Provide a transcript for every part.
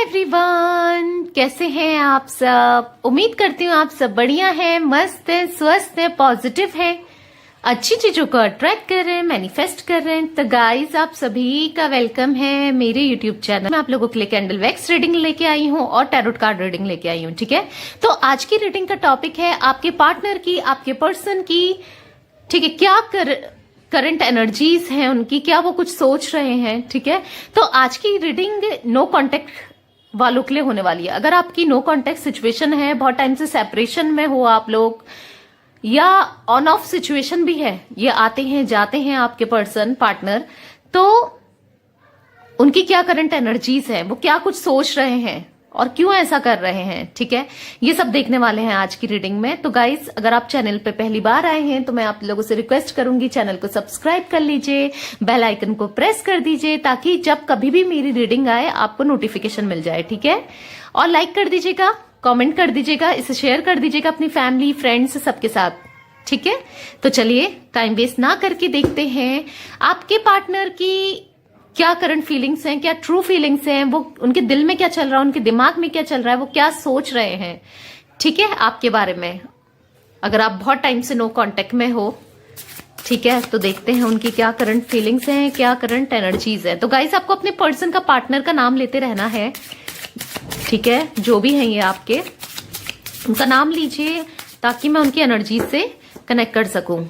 Everyone, कैसे हैं आप सब। उम्मीद करती हूँ आप सब बढ़िया हैं, मस्त हैं, स्वस्थ हैं, पॉजिटिव हैं, अच्छी चीजों को अट्रैक्ट कर रहे हैं, मैनिफेस्ट कर रहे हैं। तो गाइज, आप सभी का वेलकम है मेरे यूट्यूब चैनल। मैं आप लोगों के लिए कैंडल वैक्स रीडिंग लेके आई हूँ और टैरोट कार्ड रीडिंग लेके आई हूँ। ठीक है, तो आज की रीडिंग का टॉपिक है आपके पार्टनर की, आपके पर्सन की, ठीक है, क्या करंट एनर्जीज हैं उनकी, क्या वो कुछ सोच रहे हैं। ठीक है, तो आज की रीडिंग नो कॉन्टेक्ट वालों के लिए होने वाली है। अगर आपकी नो कॉन्टेक्ट सिचुएशन है, बहुत टाइम से सेपरेशन में हो आप लोग, या ऑन ऑफ सिचुएशन भी है, ये आते हैं जाते हैं आपके पर्सन पार्टनर, तो उनकी क्या करंट एनर्जीज है, वो क्या कुछ सोच रहे हैं और क्यों ऐसा कर रहे हैं। ठीक है, ये सब देखने वाले हैं आज की रीडिंग में। तो गाइस, अगर आप चैनल पे पहली बार आए हैं तो मैं आप लोगों से रिक्वेस्ट करूंगी, चैनल को सब्सक्राइब कर लीजिए, बेल आइकन को प्रेस कर दीजिए, ताकि जब कभी भी मेरी रीडिंग आए आपको नोटिफिकेशन मिल जाए। ठीक है, और लाइक कर दीजिएगा, कमेंट कर दीजिएगा, इसे शेयर कर दीजिएगा अपनी फैमिली फ्रेंड्स सबके साथ। ठीक है, तो चलिए टाइम वेस्ट ना करके देखते हैं आपके पार्टनर की क्या करंट फीलिंग्स हैं, क्या ट्रू फीलिंग्स हैं, वो उनके दिल में क्या चल रहा है, उनके दिमाग में क्या चल रहा है, वो क्या सोच रहे हैं। ठीक है, आपके बारे में। अगर आप बहुत टाइम से नो कांटेक्ट में हो, ठीक है, तो देखते हैं उनकी क्या करंट फीलिंग्स हैं, क्या करंट एनर्जीज है। तो गाइस, आपको अपने पर्सन का, पार्टनर का नाम लेते रहना है। ठीक है, जो भी हैं ये आपके, उनका नाम लीजिए ताकि मैं उनकी एनर्जी से कनेक्ट कर सकूं,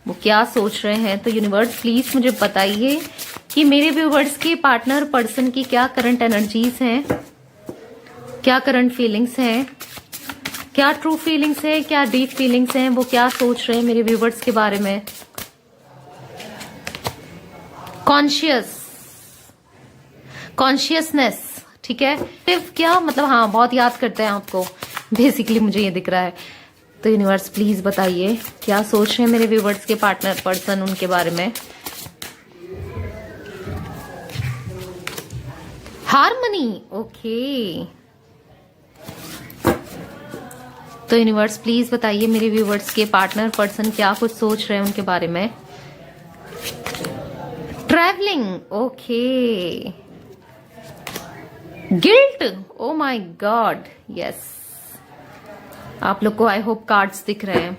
वो क्या सोच रहे हैं। तो यूनिवर्स प्लीज मुझे बताइए कि मेरे व्यूवर्स के पार्टनर पर्सन की क्या करंट एनर्जीज हैं, क्या करंट फीलिंग्स हैं, क्या ट्रू फीलिंग्स है, क्या डीप फीलिंग्स हैं, वो क्या सोच रहे हैं मेरे व्यूवर्स के बारे में। कॉन्शियसनेस, ठीक है, सिर्फ क्या मतलब, हाँ, बहुत याद करते हैं आपको, बेसिकली मुझे ये दिख रहा है। तो यूनिवर्स प्लीज बताइए क्या सोच रहे हैं मेरे व्यूवर्स के पार्टनर पर्सन उनके बारे में। Harmony, okay. तो यूनिवर्स प्लीज बताइए मेरे व्यूवर्स के पार्टनर पर्सन क्या कुछ सोच रहे हैं उनके बारे में। Travelling, okay. Guilt, oh my God, yes. आप लोग को आई होप कार्ड्स दिख रहे हैं।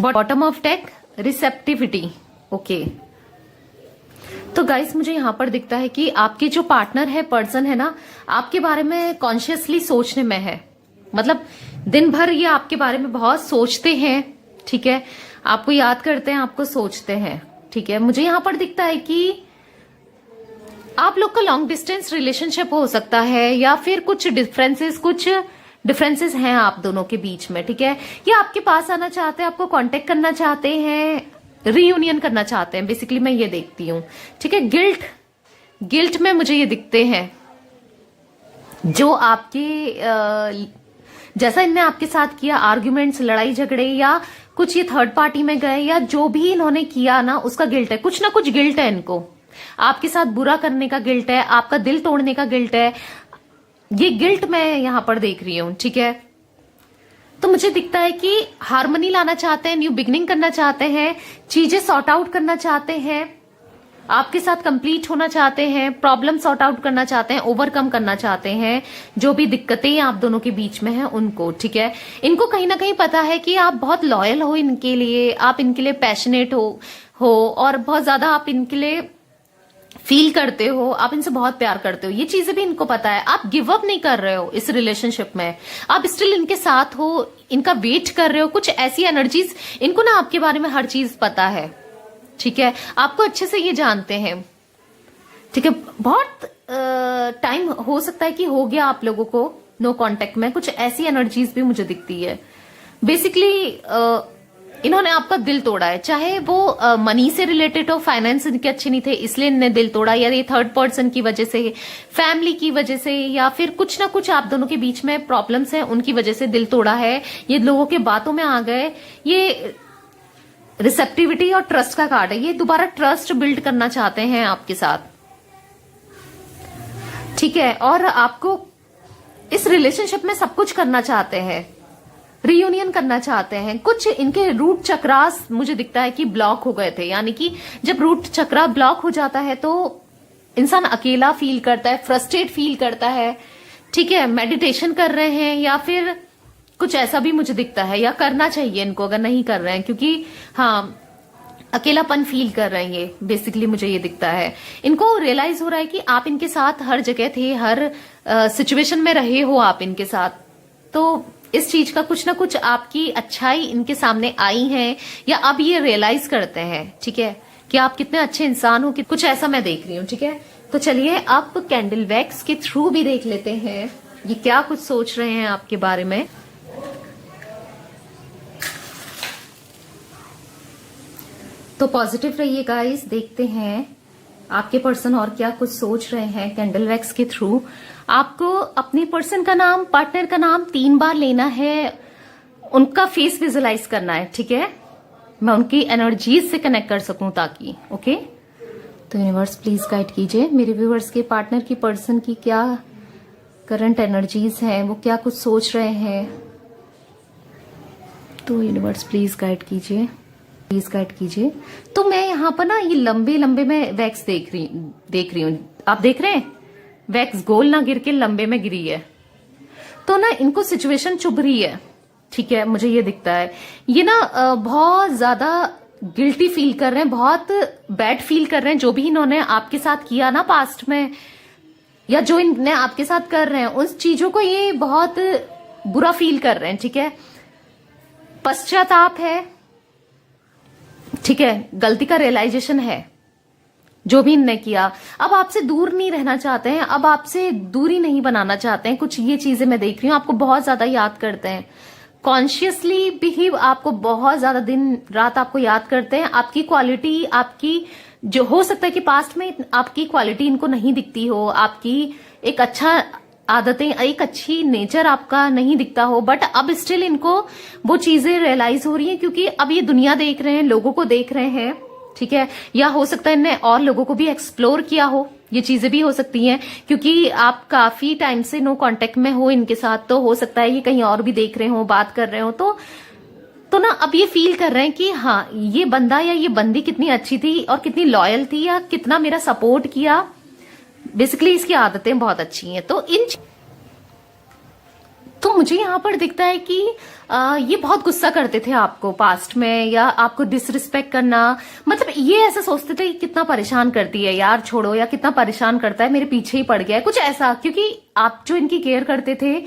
Bottom of deck, receptivity, okay. तो गाइस, मुझे यहां पर दिखता है कि आपके जो पार्टनर है, पर्सन है ना, आपके बारे में कॉन्शियसली सोचने में है। मतलब दिन भर ये आपके बारे में बहुत सोचते हैं। ठीक है, आपको याद करते हैं, आपको सोचते हैं। ठीक है, मुझे यहां पर दिखता है कि आप लोग का लॉन्ग डिस्टेंस रिलेशनशिप हो सकता है, या फिर कुछ डिफरेंसेस हैं आप दोनों के बीच में। ठीक है, या आपके पास आना चाहते हैं, आपको कांटेक्ट करना चाहते हैं, रीयूनियन करना चाहते हैं, बेसिकली मैं ये देखती हूँ। ठीक है, गिल्ट में मुझे ये दिखते हैं, जो आपके जैसा इनने आपके साथ किया, आर्ग्यूमेंट्स, लड़ाई झगड़े, या कुछ ये थर्ड पार्टी में गए, या जो भी इन्होंने किया ना, उसका गिल्ट है, कुछ ना कुछ गिल्ट है इनको। आपके साथ बुरा करने का गिल्ट है, आपका दिल तोड़ने का गिल्ट है, ये गिल्ट मैं यहां पर देख रही हूं। ठीक है, तो मुझे दिखता है कि हार्मनी लाना चाहते हैं, न्यू बिगनिंग करना चाहते हैं, चीजें सॉर्ट आउट करना चाहते हैं, आपके साथ कंप्लीट होना चाहते हैं, प्रॉब्लम सॉर्ट आउट करना चाहते हैं, ओवरकम करना चाहते हैं, जो भी दिक्कतें आप दोनों के बीच में हैं उनको। ठीक है, इनको कहीं ना कहीं पता है कि आप बहुत लॉयल हो इनके लिए, आप इनके लिए पैशनेट हो और बहुत ज्यादा आप इनके लिए फील करते हो, आप इनसे बहुत प्यार करते हो, ये चीजें भी इनको पता है। आप गिव अप नहीं कर रहे हो इस रिलेशनशिप में, आप स्टिल इनके साथ हो, इनका वेट कर रहे हो। कुछ ऐसी एनर्जीज, इनको ना आपके बारे में हर चीज पता है। ठीक है, आपको अच्छे से ये जानते हैं। ठीक है, बहुत टाइम हो सकता है कि हो गया आप लोगों को नो कांटेक्ट में, कुछ ऐसी एनर्जीज भी मुझे दिखती है। बेसिकली इन्होंने आपका दिल तोड़ा है, चाहे वो मनी से रिलेटेड हो, फाइनेंस इनके अच्छे नहीं थे इसलिए इन्होंने दिल तोड़ा, या ये थर्ड पर्सन की वजह से, फैमिली की वजह से, या फिर कुछ ना कुछ आप दोनों के बीच में प्रॉब्लम्स हैं, उनकी वजह से दिल तोड़ा है। ये लोगों के बातों में आ गए। ये रिसेप्टिविटी और ट्रस्ट का कार्ड है, ये दोबारा ट्रस्ट बिल्ड करना चाहते हैं आपके साथ। ठीक है, और आपको इस रिलेशनशिप में सब कुछ करना चाहते हैं, रीयूनियन करना चाहते हैं। कुछ इनके रूट चक्रास मुझे दिखता है कि ब्लॉक हो गए थे, यानी कि जब रूट चक्रा ब्लॉक हो जाता है तो इंसान अकेला फील करता है, फ्रस्ट्रेट फील करता है, ठीक है, मेडिटेशन कर रहे हैं या फिर कुछ ऐसा भी मुझे दिखता है, या करना चाहिए इनको अगर नहीं कर रहे हैं, क्योंकि हाँ अकेलापन फील कर रहे हैं ये, बेसिकली मुझे ये दिखता है। इनको रियलाइज हो रहा है कि आप इनके साथ हर जगह थे, हर सिचुएशन में रहे हो आप इनके साथ, तो इस चीज का कुछ ना कुछ आपकी अच्छाई इनके सामने आई है, या अब ये रियलाइज करते हैं, ठीक है, कि आप कितने अच्छे इंसान हो, कि कुछ ऐसा मैं देख रही हूँ, ठीक है। तो चलिए अब कैंडल वैक्स के थ्रू भी देख लेते हैं ये क्या कुछ सोच रहे हैं आपके बारे में। तो पॉजिटिव रहिए गाइस, देखते हैं आपके पर्सन और क्या कुछ सोच रहे हैं कैंडल वैक्स के थ्रू। आपको अपने पर्सन का नाम, पार्टनर का नाम 3 बार लेना है, उनका फेस विजुलाइज करना है, ठीक है, मैं उनकी एनर्जीज से कनेक्ट कर सकूं ताकि, ओके। तो यूनिवर्स प्लीज गाइड कीजिए मेरे व्यूअर्स के पार्टनर की, पर्सन की क्या करंट एनर्जीज हैं, वो क्या कुछ सोच रहे हैं। तो यूनिवर्स प्लीज गाइड कीजिए, प्लीज गाइड कीजिए। तो मैं यहाँ पर ना ये लंबे लंबे में वैक्स देख रही हूँ, आप देख रहे हैं, वैक्स गोल ना गिर के लंबे में गिरी है। तो ना इनको सिचुएशन चुभ रही है, ठीक है, मुझे ये दिखता है। ये ना बहुत ज्यादा गिल्टी फील कर रहे हैं, बहुत बैड फील कर रहे हैं, जो भी इन्होंने आपके साथ किया ना पास्ट में, या जो इन्हें आपके साथ कर रहे हैं, उस चीजों को ये बहुत बुरा फील कर रहे हैं, ठीक है। पश्चाताप है, ठीक है, गलती का रियलाइजेशन है जो भी इनने किया। अब आपसे दूर नहीं रहना चाहते हैं, अब आपसे दूरी नहीं बनाना चाहते हैं, कुछ ये चीजें मैं देख रही हूँ। आपको बहुत ज्यादा याद करते हैं, कॉन्शियसली भी आपको बहुत ज्यादा दिन रात आपको याद करते हैं। आपकी क्वालिटी, आपकी जो हो सकता है कि पास्ट में आपकी क्वालिटी इनको नहीं दिखती हो, आपकी एक अच्छा आदतें, एक अच्छी नेचर आपका नहीं दिखता हो, बट अब स्टिल इनको वो चीजें रियलाइज हो रही हैं, क्योंकि अब ये दुनिया देख रहे हैं, लोगों को देख रहे हैं, ठीक है। या हो सकता है इनने और लोगों को भी एक्सप्लोर किया हो, ये चीजें भी हो सकती हैं, क्योंकि आप काफी टाइम से नो कांटेक्ट में हो इनके साथ, तो हो सकता है ये कहीं और भी देख रहे हो, बात कर रहे हो, तो ना अब ये फील कर रहे हैं कि हाँ ये बंदा या ये बंदी कितनी अच्छी थी और कितनी लॉयल थी, या कितना मेरा सपोर्ट किया। बेसिकली इसकी आदतें बहुत अच्छी हैं। तो मुझे यहाँ पर दिखता है कि ये बहुत गुस्सा करते थे आपको पास्ट में, या आपको डिसरिस्पेक्ट करना, मतलब ये ऐसा सोचते थे कि कितना परेशान करती है यार, छोड़ो, या कितना परेशान करता है, मेरे पीछे ही पड़ गया है, कुछ ऐसा। क्योंकि आप जो इनकी केयर करते थे,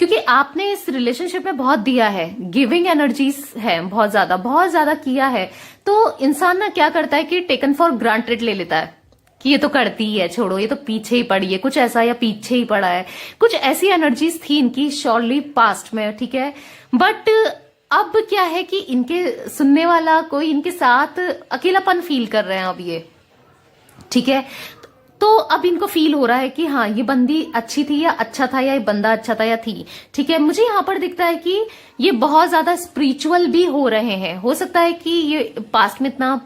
क्योंकि आपने इस रिलेशनशिप में बहुत दिया है, गिविंग एनर्जीज है, बहुत ज्यादा किया है। तो इंसान ना क्या करता है कि टेकन फॉर ग्रांटेड ले लेता है कि ये तो करती ही है, छोड़ो, ये तो पीछे ही पड़ी है, कुछ ऐसा, या पीछे ही पड़ा है, कुछ ऐसी एनर्जीज थी इनकी श्योरली पास्ट में, ठीक है। बट अब क्या है कि इनके सुनने वाला कोई इनके साथ अकेलापन फील कर रहे हैं अब ये, ठीक है। तो अब इनको फील हो रहा है कि हाँ ये बंदी अच्छी थी या अच्छा था, या ये बंदा अच्छा था या थी, ठीक है। मुझे यहाँ पर दिखता है कि ये बहुत ज्यादा स्पिरिचुअल भी हो रहे हैं। हो सकता है कि ये पास्ट में इतना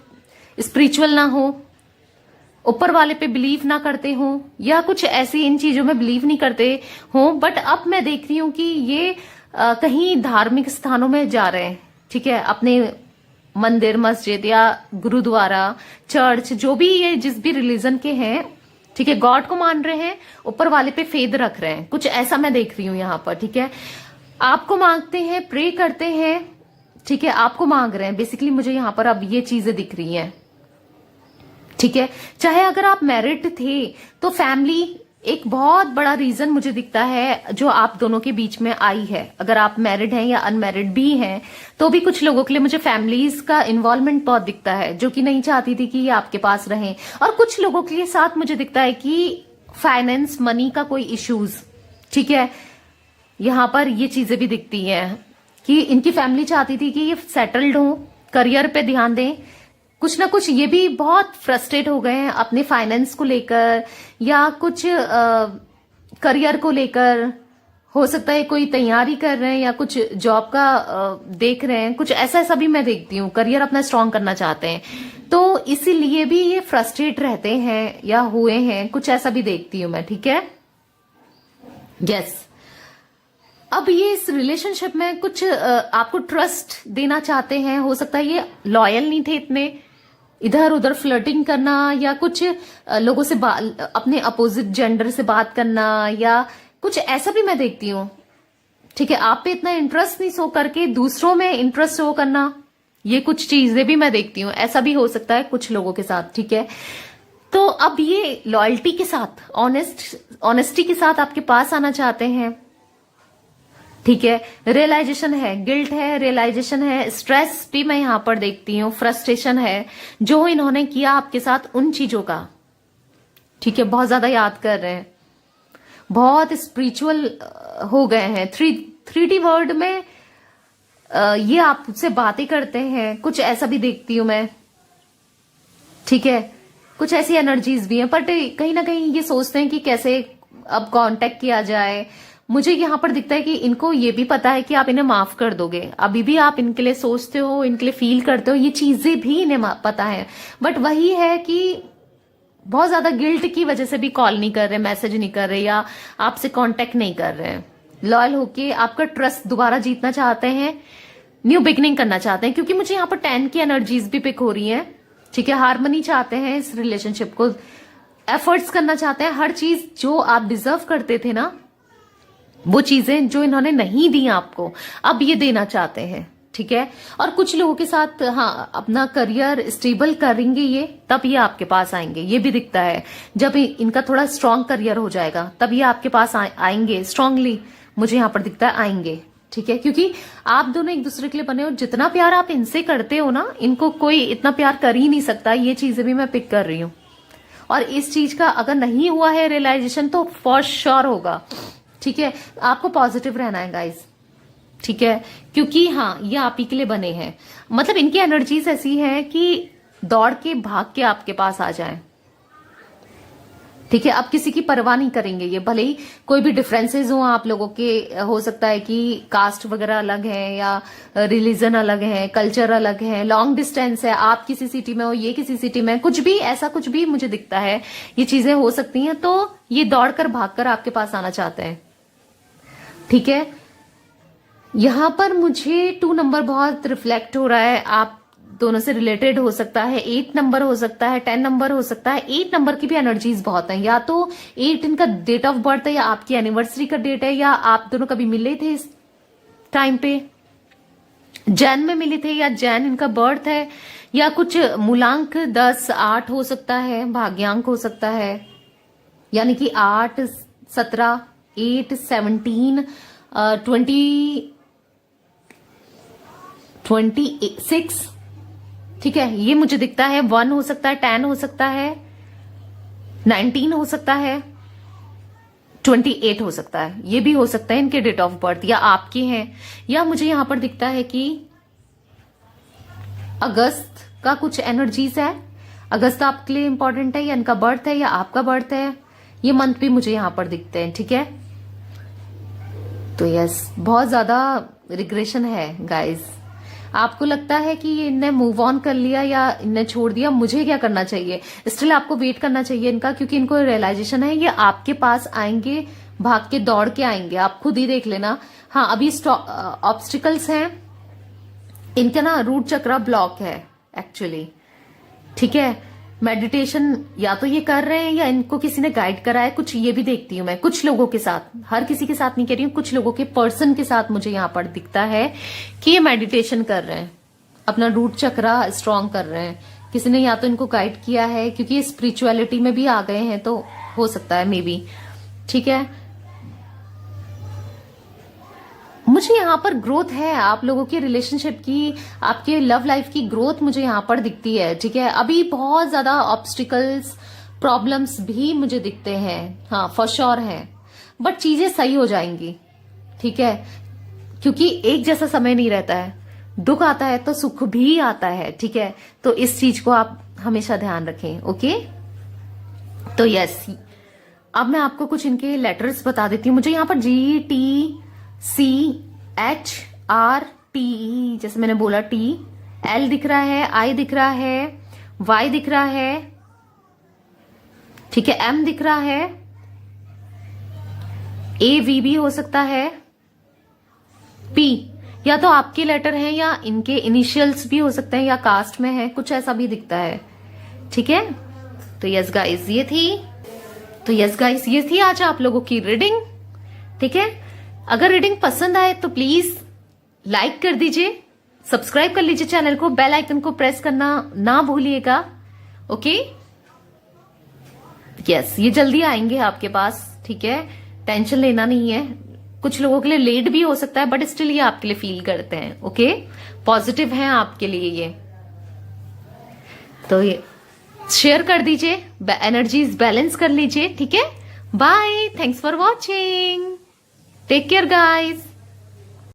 स्पिरिचुअल ना हो, ऊपर वाले पे बिलीव ना करते हो, या कुछ ऐसी इन चीजों में बिलीव नहीं करते हो, बट अब मैं देख रही हूं कि ये कहीं धार्मिक स्थानों में जा रहे हैं, ठीक है, अपने मंदिर, मस्जिद या गुरुद्वारा, चर्च, जो भी ये जिस भी रिलीजन के हैं, ठीक है, गॉड को मान रहे हैं, ऊपर वाले पे फेथ रख रहे हैं, कुछ ऐसा मैं देख रही हूं यहाँ पर, ठीक है। आपको मांगते हैं, प्रे करते हैं, ठीक है, आपको मांग रहे हैं, बेसिकली मुझे यहाँ पर अब ये चीजें दिख रही हैं, ठीक है। चाहे अगर आप मैरिड थे तो फैमिली एक बहुत बड़ा रीजन मुझे दिखता है जो आप दोनों के बीच में आई है। अगर आप मैरिड हैं या अनमैरिड भी हैं तो भी कुछ लोगों के लिए मुझे फैमिलीज का इन्वॉल्वमेंट बहुत दिखता है, जो कि नहीं चाहती थी कि ये आपके पास रहें। और कुछ लोगों के साथ मुझे दिखता है कि फाइनेंस, मनी का कोई इश्यूज, ठीक है, यहां पर ये चीजें भी दिखती हैं कि इनकी फैमिली चाहती थी कि ये सेटल्ड हो, करियर पे ध्यान दें। कुछ ना कुछ ये भी बहुत फ्रस्ट्रेट हो गए हैं अपने फाइनेंस को लेकर, या कुछ करियर को लेकर। हो सकता है कोई तैयारी कर रहे हैं या कुछ जॉब का देख रहे हैं, कुछ ऐसा ऐसा भी मैं देखती हूँ, करियर अपना स्ट्रांग करना चाहते हैं, तो इसीलिए भी ये फ्रस्ट्रेट रहते हैं या हुए हैं, कुछ ऐसा भी देखती हूँ मैं, ठीक है। यस, अब ये इस रिलेशनशिप में कुछ आपको ट्रस्ट देना चाहते हैं। हो सकता है ये लॉयल नहीं थे इतने, इधर उधर फ्लर्टिंग करना या कुछ लोगों से अपने अपोजिट जेंडर से बात करना या कुछ ऐसा भी मैं देखती हूँ। ठीक है, आप पे इतना इंटरेस्ट नहीं शो करके दूसरों में इंटरेस्ट शो करना, ये कुछ चीजें भी मैं देखती हूँ। ऐसा भी हो सकता है कुछ लोगों के साथ। ठीक है, तो अब ये लॉयल्टी के साथ, ऑनेस्टी के साथ आपके पास आना चाहते हैं। ठीक है, रियलाइजेशन है, गिल्ट है, रियलाइजेशन है, स्ट्रेस भी मैं यहां पर देखती हूँ, फ्रस्ट्रेशन है जो इन्होंने किया आपके साथ उन चीजों का। ठीक है, बहुत ज्यादा याद कर रहे हैं, बहुत स्पिरिचुअल हो गए हैं। 3D वर्ल्ड में ये आपसे बातें करते हैं, कुछ ऐसा भी देखती हूं मैं। ठीक है, कुछ ऐसी एनर्जीज भी हैं, बट कहीं ना कहीं ये सोचते हैं कि कैसे अब कांटेक्ट किया जाए। मुझे यहाँ पर दिखता है कि इनको ये भी पता है कि आप इन्हें माफ कर दोगे, अभी भी आप इनके लिए सोचते हो, इनके लिए फील करते हो, ये चीजें भी इन्हें पता है। बट वही है कि बहुत ज्यादा गिल्ट की वजह से भी कॉल नहीं कर रहे, मैसेज नहीं कर रहे या आपसे कांटेक्ट नहीं कर रहे हैं। लॉयल होके आपका ट्रस्ट दोबारा जीतना चाहते हैं, न्यू बिगनिंग करना चाहते हैं, क्योंकि मुझे यहाँ पर 10 की एनर्जीज भी पिक हो रही हैं। ठीक है, हार्मनी चाहते हैं इस रिलेशनशिप को, एफर्ट्स करना चाहते हैं, हर चीज जो आप डिजर्व करते थे ना, वो चीजें जो इन्होंने नहीं दी आपको, अब ये देना चाहते हैं। ठीक है, और कुछ लोगों के साथ हाँ अपना करियर स्टेबल करेंगे ये, तब ये आपके पास आएंगे। ये भी दिखता है जब इनका थोड़ा स्ट्रांग करियर हो जाएगा तब ये आपके पास आएंगे स्ट्रांगली, मुझे यहाँ पर दिखता है आएंगे। ठीक है, क्योंकि आप दोनों एक दूसरे के लिए बने हो, जितना प्यार आप इनसे करते हो ना, इनको कोई इतना प्यार कर ही नहीं सकता। ये चीजें भी मैं पिक कर रही हूँ, और इस चीज का अगर नहीं हुआ है रियलाइजेशन तो फॉर श्योर होगा। ठीक है, आपको पॉजिटिव रहना है गाइस। ठीक है, क्योंकि हाँ ये आप ही के लिए बने हैं। मतलब इनकी एनर्जीज ऐसी हैं कि दौड़ के भाग के आपके पास आ जाएं। ठीक है, अब किसी की परवाह नहीं करेंगे ये, भले ही कोई भी डिफरेंसेस हो आप लोगों के, हो सकता है कि कास्ट वगैरह अलग है या रिलीजन अलग है, कल्चर अलग है, लॉन्ग डिस्टेंस है, आप किसी सिटी में हो, ये किसी सिटी में, कुछ भी ऐसा कुछ भी मुझे दिखता है, ये चीजें हो सकती हैं। तो ये दौड़कर भागकर आपके पास आना चाहते हैं। ठीक है, यहां पर मुझे 2 नंबर बहुत रिफ्लेक्ट हो रहा है, आप दोनों से रिलेटेड हो सकता है, 8 नंबर हो सकता है, 10 नंबर हो सकता है। 8 नंबर की भी एनर्जीज बहुत हैं, या तो 8 इनका डेट ऑफ बर्थ है, या आपकी एनिवर्सरी का डेट है, या आप दोनों कभी मिले थे इस टाइम पे, जैन में मिले थे, या जैन इनका बर्थ है, या कुछ मूलांक 10, 8 हो सकता है, भाग्यांक हो सकता है, यानी कि 8, 17, 8, 17, 26। ठीक है, ये मुझे दिखता है। 1 हो सकता है, 10 हो सकता है, 19 हो सकता है, 28 हो सकता है। ये भी हो सकता है इनके डेट ऑफ बर्थ, या आपके हैं, या मुझे यहां पर दिखता है कि अगस्त का कुछ एनर्जीज है। अगस्त आपके लिए इंपॉर्टेंट है, या इनका बर्थ है, या आपका बर्थ है। ये मंथ भी मुझे यहां पर दिखते हैं। ठीक है, तो यस, बहुत ज्यादा रिग्रेशन है गाइस। आपको लगता है कि इनने मूव ऑन कर लिया या इनने छोड़ दिया, मुझे क्या करना चाहिए? स्टिल आपको वेट करना चाहिए इनका, क्योंकि इनको रियलाइजेशन है ये आपके पास आएंगे, भाग के दौड़ के आएंगे। आप खुद ही देख लेना। हाँ, अभी ऑब्स्टिकल्स हैं, इनका ना रूट चक्रा ब्लॉक है एक्चुअली। ठीक है, मेडिटेशन या तो ये कर रहे हैं या इनको किसी ने गाइड करा है, कुछ ये भी देखती हूं मैं कुछ लोगों के साथ, हर किसी के साथ नहीं कह रही हूँ, कुछ लोगों के पर्सन के साथ मुझे यहाँ पर दिखता है कि ये मेडिटेशन कर रहे हैं, अपना रूट चक्रा स्ट्रांग कर रहे हैं। किसी ने या तो इनको गाइड किया है, क्योंकि ये स्पिरिचुअलिटी में भी आ गए हैं, तो हो सकता है मे बी। ठीक है, मुझे यहाँ पर ग्रोथ है आप लोगों की रिलेशनशिप की, आपके लव लाइफ की ग्रोथ मुझे यहाँ पर दिखती है। ठीक है, अभी बहुत ज्यादा ऑब्स्टिकल्स, प्रॉब्लम्स भी मुझे दिखते हैं, हाँ फॉर श्योर है, बट चीजें सही हो जाएंगी। ठीक है, क्योंकि एक जैसा समय नहीं रहता है, दुख आता है तो सुख भी आता है। ठीक है, तो इस चीज को आप हमेशा ध्यान रखें। ओके, तो यस, अब मैं आपको कुछ इनके लेटर्स बता देती हूँ। मुझे यहाँ पर GTCHRTE, जैसे मैंने बोला T, L दिख रहा है, I दिख रहा है, Y दिख रहा है, ठीक है, M दिख रहा है, AV भी हो सकता है, P या तो आपके लेटर हैं या इनके इनिशियल्स भी हो सकते हैं, या कास्ट में है, कुछ ऐसा भी दिखता है। ठीक है। तो यस गाइस ये थी आज आप लोगों की रीडिंग। ठीक है, अगर रीडिंग पसंद आए तो प्लीज लाइक कर दीजिए, सब्सक्राइब कर लीजिए चैनल को, बेल आइकन को प्रेस करना ना भूलिएगा। ओके, यस ये जल्दी आएंगे आपके पास। ठीक है, टेंशन लेना नहीं है। कुछ लोगों के लिए लेट भी हो सकता है, बट स्टिल ये आपके लिए फील करते हैं। ओके, पॉजिटिव है आपके लिए ये। तो ये शेयर कर दीजिए, एनर्जीज बैलेंस कर लीजिए। ठीक है, bye, thanks for watching, take care guys.